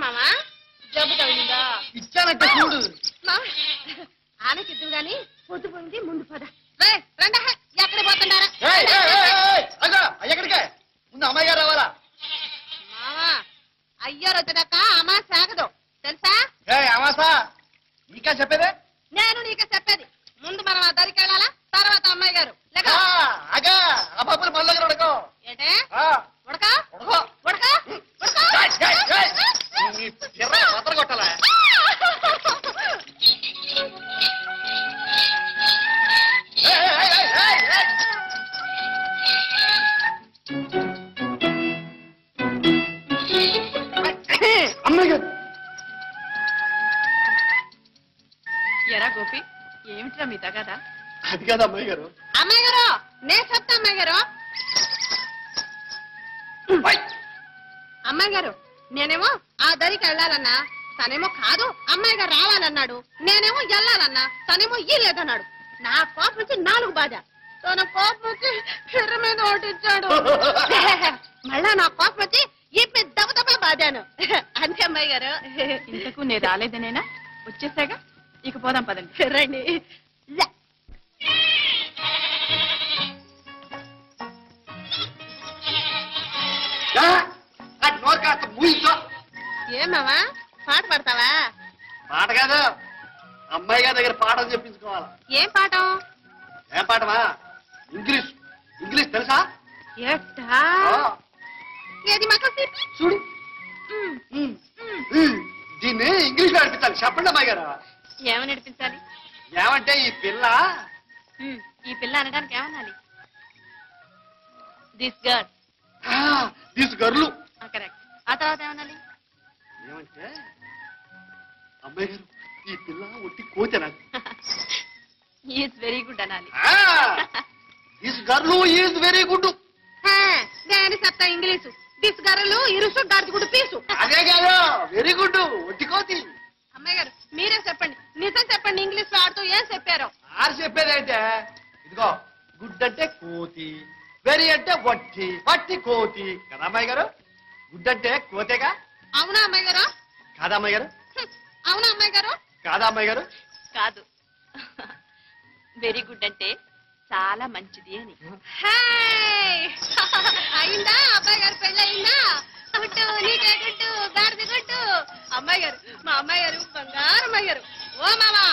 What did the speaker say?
మామా జబ్బు తగిలిందా? ఇచ్చానంటే చూడు. ఆమెకి ఇద్దు గాని పొద్దు పోయింది, ముందు పద. రండి, ఎక్కడ పోతున్నారా? ఎక్కడికే ముందు అమ్మాయి గారు రావాలా? మామా అయ్యారు వచ్చేదాకా అమ్మా సాగదు తెలుసా? అమాసా నీకా చెప్పేదే? నేను నీకే చెప్పేది. ముందు మనం ఆ దరికి వెళ్ళాలా, తర్వాత అమ్మాయి గారు. అగా ఆ బాబులు మన దగ్గర ఉడకో. ఏంటే ఉడక ఉడకో ఉడక మాత్రం కొట్టాలా? అమ్మాయి గారు. ఎరా గోపి, ఏమిట్రా మీ తగదా? అది కాదు అమ్మాయి గారు. అమ్మాయి గారు నేను చెప్తా. అమ్మాయి గారు అమ్మాయి గారు నేనేమో ఆ దరికి వెళ్ళాలన్నా, తనేమో కాదు అమ్మాయి గారు రావాలన్నాడు. నేనేమో వెళ్ళాలన్నా, తనేమో ఈ లేదన్నాడు. నా కోపం వచ్చి 4 బాధ, తన కోపం వచ్చి ఫిర్ర మీద ఓటిచ్చాడు. మళ్ళా నా కోపం వచ్చి ఈ దెబ్బ బాధాను. అంతే అమ్మాయి గారు. ఇంతకు నేను రాలేదనేనా? వచ్చేసాగా, ఇక పోదాం పదండి. రండి. నోరు కాస్త మూయితో. ఏమావా పాట పాడతావా? పాట కాదు, అమ్మాయి గారి దగ్గర పాఠం చెప్పించుకోవాలా. ఏం పాఠం? ఏం పాఠమా? ఇంగ్లీష్. ఇంగ్లీష్ తెలుసా? ఎట్టా? ఏది మాకు చూడు. దీన్ని ఇంగ్లీష్ లో నడిపించాలి. చెప్పండి అమ్మాయి గారు. ఏమని నడిపించాలి? ఏమంటే ఈ పిల్ల ఈ పిల్ల అనడానికి ఏమనాలి? This girl. తీసు గర్లు. కరెక్ట్. ఆ తర్వాత ఏమనాలి? ఏమంటే అమ్మాయి గారు ఈ పిల్ల ఒట్టి కోతెనా? ఈజ్ వెరీ గుడ్ అనాలి. This గర్లు is very good. నేను చెప్తా ఇంగ్లీషు. దిస్ గర్లు ఇరుసు గర్దుగుడు పీసు. అదే కాదు, వెరీ గుడ్ ఒట్టి కోతి. అమ్మాయి గారు మీరే చెప్పండి, నిజం చెప్పండి. ఇంగ్లీష్ లో ఆడుతూ ఏం చెప్పారో? ఆరు చెప్పేదంటే ఇదిగో, గుడ్ అంటే కోతి, వెరీ అంటే వట్టి, వట్టి కోతి కదా అమ్మాయి గారు? గుడ్ అంటే కోతేగా? అవునా అమ్మాయి గారు? కాదా అమ్మాయి గారు? అవునా అమ్మాయి గారు? కాదా అమ్మాయి గారు? కాదు, వెరీ గుడ్ అంటే చాలా మంచిది అని. అయిందా అబ్బాయి గారు? పెళ్ళి అయిందా? గుట్టు నీకే గుట్టు, గాడిద గుట్టు. అమ్మాయి గారు, మా అమ్మాయి గారు బంగారు అమ్మాయి గారు. ఓ మామా